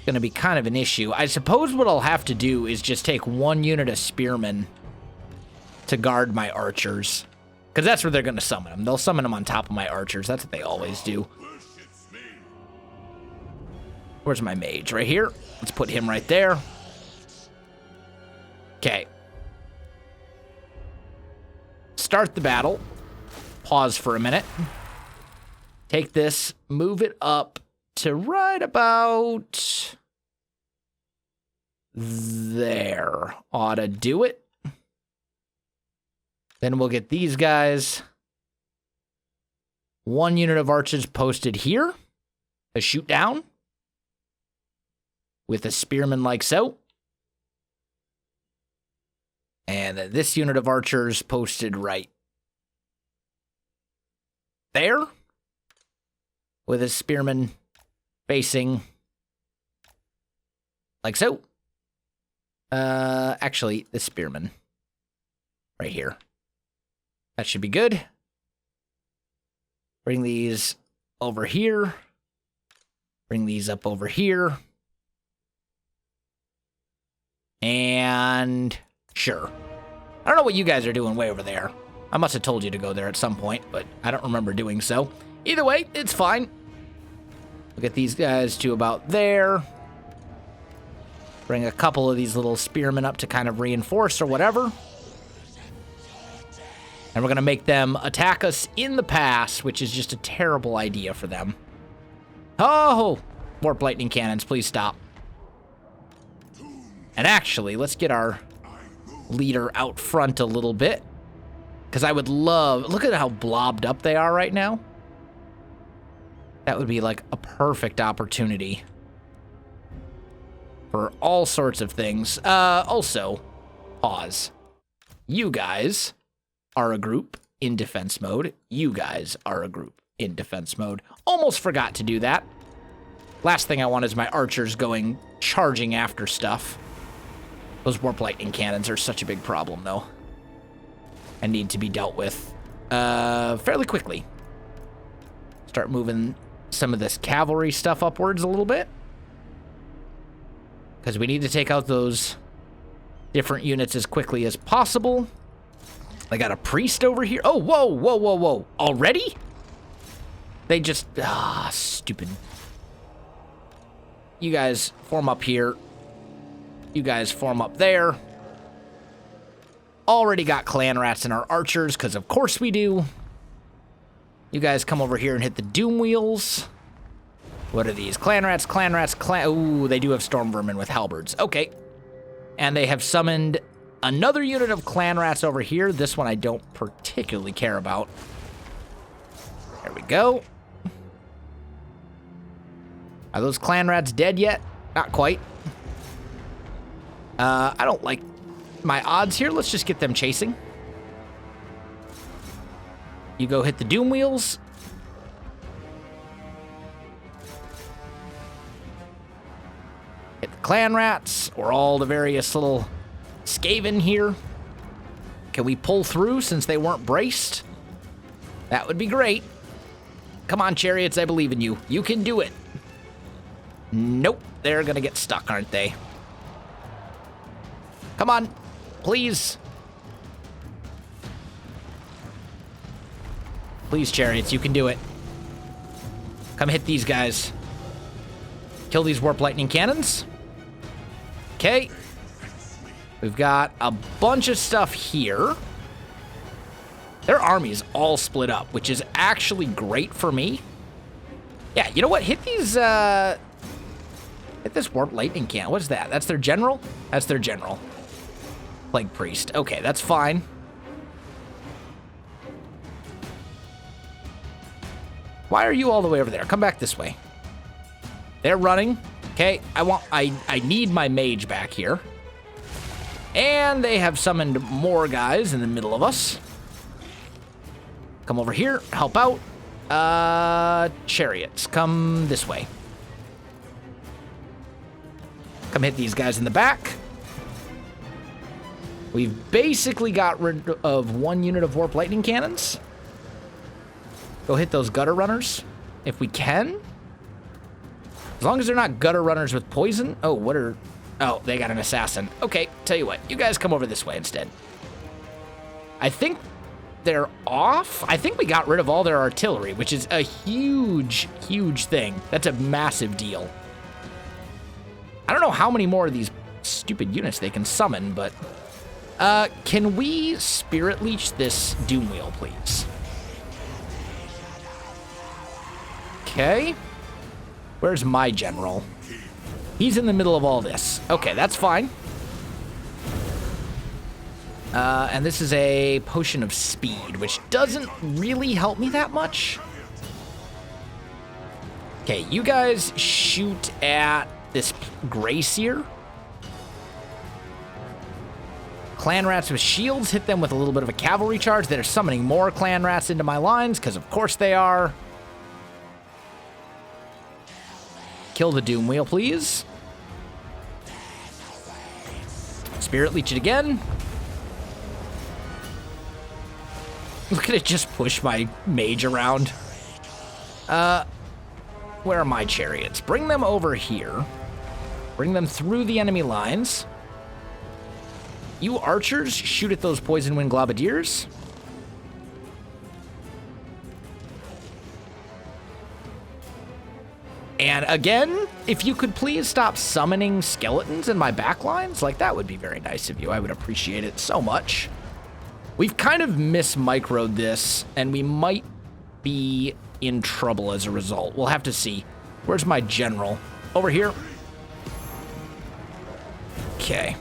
Going to be kind of an issue. I suppose what I'll have to do is just take one unit of spearmen to guard my archers. Because that's where they're going to summon them. They'll summon them on top of my archers. That's what they always do. Where's my mage? Right here. Let's put him right there. Okay. Start the battle. Pause for a minute. Take this, move it up to right about there. Ought to do it. Then we'll get these guys. One unit of archers posted here to shoot down with a spearman like so. And then this unit of archers posted right there with a spearman facing like so. Actually, the spearman right here. That should be good. Bring these over here. Bring these up over here. And sure. I don't know what you guys are doing way over there. I must have told you to go there at some point, but I don't remember doing so. Either way, it's fine. We'll get these guys to about there. Bring a couple of these little spearmen up to kind of reinforce or whatever. And we're going to make them attack us in the pass, which is just a terrible idea for them. Oh! Warp lightning cannons, please stop. And actually, let's get our leader out front a little bit. Because I would love... Look at how blobbed up they are right now. That would be like a perfect opportunity for all sorts of things. Also, pause. You guys are a group in defense mode. You guys are a group in defense mode. Almost forgot to do that. Last thing I want is my archers going charging after stuff. Those warp lightning cannons are such a big problem, though, and need to be dealt with fairly quickly. Start moving some of this cavalry stuff upwards a little bit, because we need to take out those different units as quickly as possible. I got a priest over here. Oh, whoa, whoa, whoa, whoa. Already? They just... stupid. You guys form up here. You guys form up there. Already got clan rats in our archers, because of course we do. You guys come over here and hit the doom wheels. What are these? Clan rats, clan rats, clan... Ooh, they do have storm vermin with halberds. Okay. And they have summoned another unit of clan rats over here. This one I don't particularly care about. There we go. Are those clan rats dead yet? Not quite. I don't like my odds here. Let's just get them chasing. You go hit the doom wheels. Hit the clan rats, or all the various little skaven here. Can we pull through since they weren't braced? That would be great. Come on, chariots, I believe in you. You can do it. Nope, they're gonna get stuck, aren't they? Come on, please. Please, chariots, you can do it. Come hit these guys. Kill these warp lightning cannons. Okay. We've got a bunch of stuff here. Their army's all split up, which is actually great for me. Yeah, you know what? Hit these, hit this warp lightning cannon. What's that? That's their general? That's their general. Plague priest. Okay, that's fine. Why are you all the way over there? Come back this way. They're running. Okay, I need my mage back here. And they have summoned more guys in the middle of us. Come over here, help out. Chariots, come this way. Come hit these guys in the back. We've basically got rid of one unit of warp lightning cannons. Go hit those gutter runners if we can. As long as they're not gutter runners with poison. Oh, what are... Oh, they got an assassin. Okay, tell you what. You guys come over this way instead. I think they're off. I think we got rid of all their artillery, which is a huge, huge thing. That's a massive deal. I don't know how many more of these stupid units they can summon, but... can we spirit leech this doom wheel, please? Okay. Where's my general? He's in the middle of all this. Okay, that's fine. And this is a potion of speed, which doesn't really help me that much. Okay, you guys shoot at this Grey Seer. Clan rats with shields, hit them with a little bit of a cavalry charge. They're summoning more clan rats into my lines, because of course they are. Kill the doom wheel, please. Spirit leech it again. Look at it just push my mage around. Where are my chariots? Bring them over here. Bring them through the enemy lines. You archers, shoot at those poison wind globadiers. And again, if you could please stop summoning skeletons in my backlines, like that would be very nice of you. I would appreciate it so much. We've kind of mis-microed this, and we might be in trouble as a result. We'll have to see. Where's my general? Over here. Okay.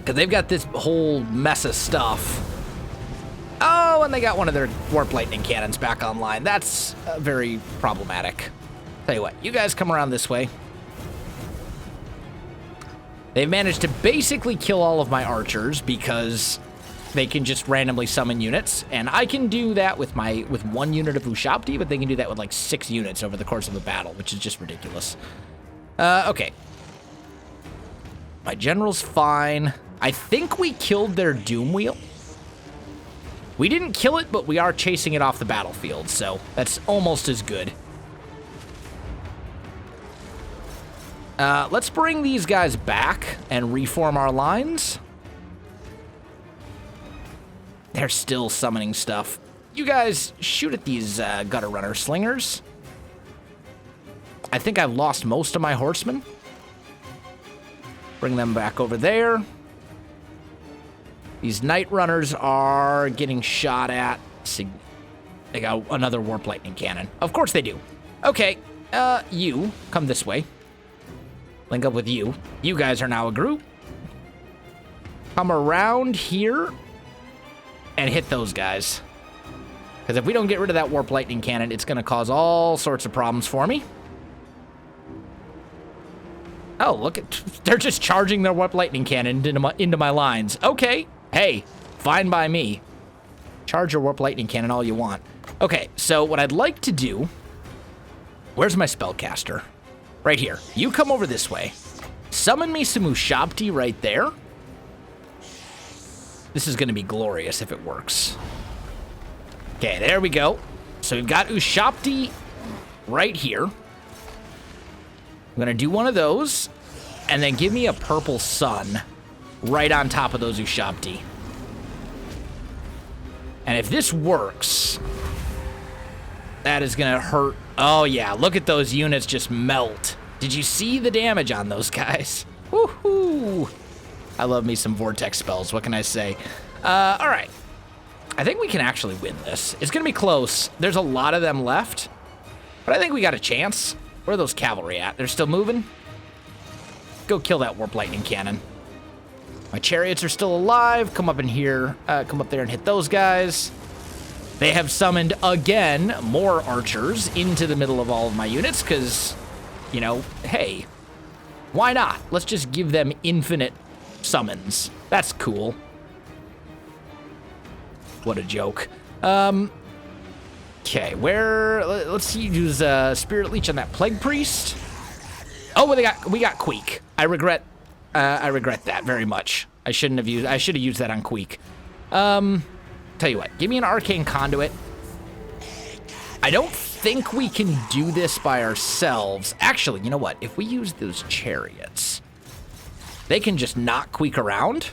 Because they've got this whole mess of stuff. Oh, and they got one of their warp lightning cannons back online. That's very problematic. Tell you what, you guys come around this way. They've managed to basically kill all of my archers because they can just randomly summon units, and I can do that with one unit of Ushabti, but they can do that with like 6 units over the course of a battle, which is just ridiculous. Okay. My general's fine. I think we killed their doom wheel. We didn't kill it, but we are chasing it off the battlefield, so that's almost as good. Let's bring these guys back and reform our lines. They're still summoning stuff. you guys shoot at these gutter runner slingers. I think I've lost most of my horsemen. Bring them back over there. These night runners are getting shot at. They got another warp lightning cannon. Of course they do. Okay, you come this way. Link up with you. You guys are now a group. Come around here and hit those guys. Because if we don't get rid of that warp lightning cannon, it's going to cause all sorts of problems for me. Oh, look at... They're just charging their warp lightning cannon into my lines. Okay. Hey, fine by me. Charge your warp lightning cannon all you want. Okay, so what I'd like to do... Where's my spellcaster? Right here. You come over this way. Summon me some Ushabti right there. This is going to be glorious if it works. Okay, there we go. So we've got Ushabti right here. I'm going to do one of those, and then give me a purple sun right on top of those Ushabti. And if this works, that is going to hurt. Oh, yeah, look at those units just melt. Did you see the damage on those guys? Woohoo! I love me some vortex spells. What can I say? All right. I think we can actually win this. It's going to be close. There's a lot of them left, but I think we got a chance. Where are those cavalry at? They're still moving? Go kill that warp lightning cannon. My chariots are still alive. Come up in here. Come up there and hit those guys. They have summoned, again, more archers into the middle of all of my units because, you know, hey, why not? Let's just give them infinite summons. That's cool. What a joke. Okay, let's see, use Spirit Leech on that Plague Priest. Oh, we got Queek. I regret that very much. I should have used that on Queek. Tell you what, give me an Arcane Conduit. I don't think we can do this by ourselves. Actually, you know what? If we use those chariots, they can just not Queek around.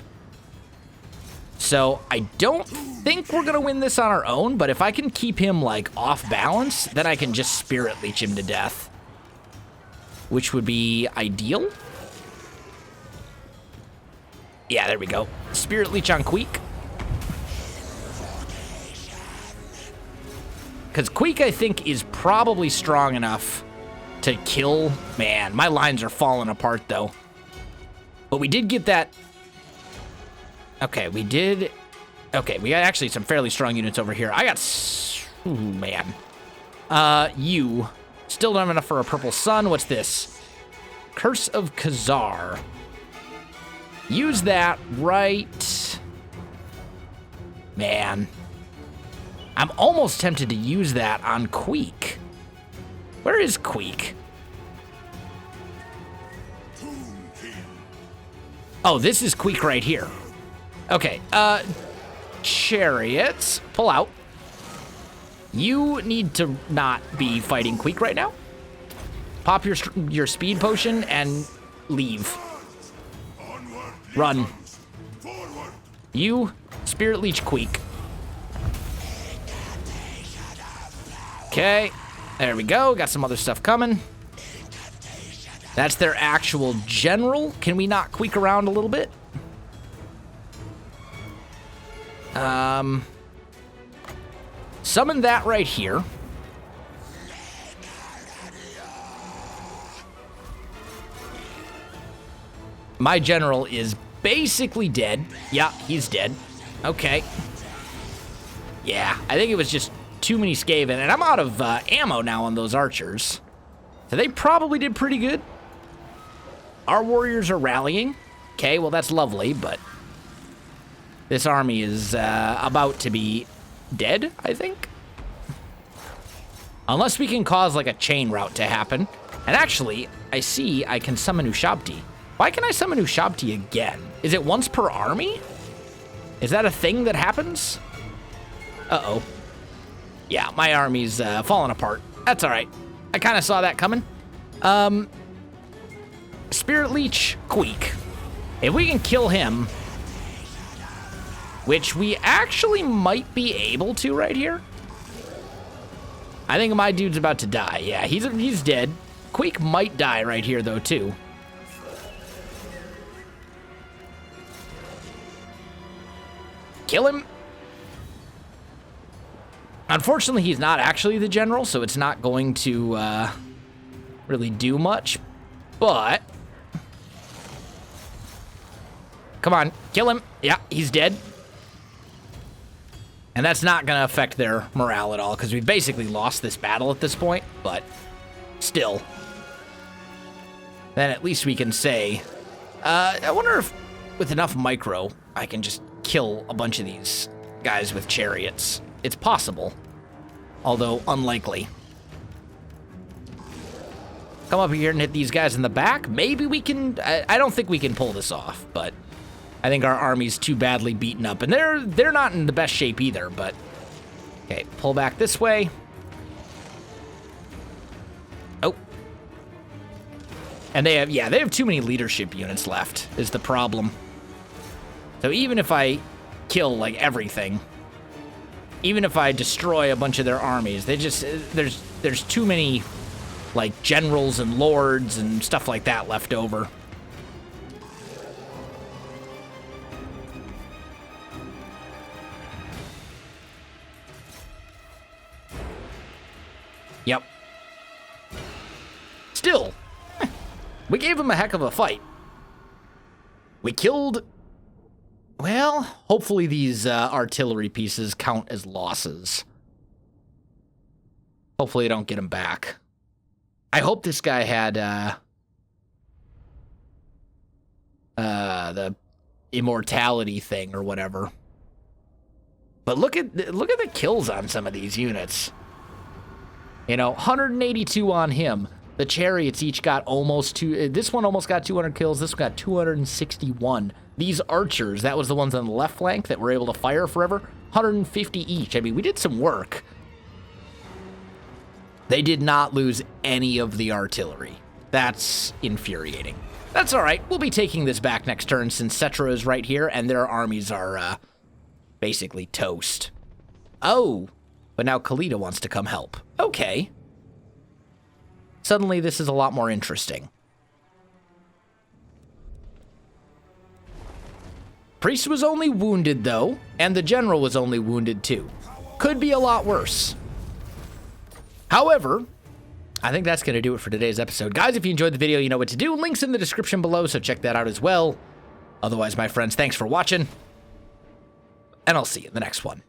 So I don't think we're gonna win this on our own, but if I can keep him like off balance, then I can just Spirit Leech him to death, which would be ideal. Yeah, there we go. Spirit Leech on Queek. Because Queek, I think, is probably strong enough to kill. Man, my lines are falling apart, though. But we did get that. Okay, we did. Okay, we got actually some fairly strong units over here. I got. Ooh, man. You still don't have enough for a purple sun. What's this? Curse of Khazar. Use that right. Man. I'm almost tempted to use that on Queek. Where is Queek? Oh, this is Queek right here. Okay, chariots, pull out. You need to not be fighting Queek right now. Pop your speed potion and leave. Run. You, Spirit Leech Queek. Okay, there we go. Got some other stuff coming. That's their actual general. Can we not Queek around a little bit? Summon that right here. My general is basically dead. Yeah, he's dead. Okay. Yeah, I think it was just too many Skaven, and I'm out of ammo now on those archers. So they probably did pretty good. Our warriors are rallying. Okay, well, that's lovely, but this army is about to be dead, I think. Unless we can cause, like, a chain route to happen. And actually, I see I can summon Ushabti. Why can I summon Ushabti again? Is it once per army? Is that a thing that happens? Uh-oh. Yeah, my army's falling apart. That's all right. I kind of saw that coming. Spirit Leech Queek. If we can kill him, which we actually might be able to right here. I think my dude's about to die. Yeah, he's dead. Quake might die right here, though, too. Kill him. Unfortunately, he's not actually the general, so it's not going to really do much. But come on, kill him. Yeah, he's dead. And that's not going to affect their morale at all, because we've basically lost this battle at this point, but still. Then at least we can say, I wonder if with enough micro, I can just kill a bunch of these guys with chariots. It's possible, although unlikely. Come up here and hit these guys in the back. Maybe we can, I don't think we can pull this off, but I think our army's too badly beaten up, and they're not in the best shape either, but okay, pull back this way. Oh. And they have too many leadership units left is the problem. So even if I kill like everything, even if I destroy a bunch of their armies, they just there's too many like generals and lords and stuff like that left over. Yep. Still, we gave him a heck of a fight. We killed. Well, hopefully these artillery pieces count as losses. Hopefully I don't get them back. I hope this guy had the immortality thing or whatever. But look at the kills on some of these units. You know, 182 on him. The chariots each got almost this one almost got 200 kills. This one got 261. These archers, that was the ones on the left flank that were able to fire forever, 150 each. I mean, we did some work. They did not lose any of the artillery. That's infuriating. That's all right. We'll be taking this back next turn since Settra is right here and their armies are basically toast. Oh, but now Khalida wants to come help. Okay. Suddenly, this is a lot more interesting. Priest was only wounded, though, and the general was only wounded, too. Could be a lot worse. However, I think that's going to do it for today's episode. Guys, if you enjoyed the video, you know what to do. Links in the description below, so check that out as well. Otherwise, my friends, thanks for watching, and I'll see you in the next one.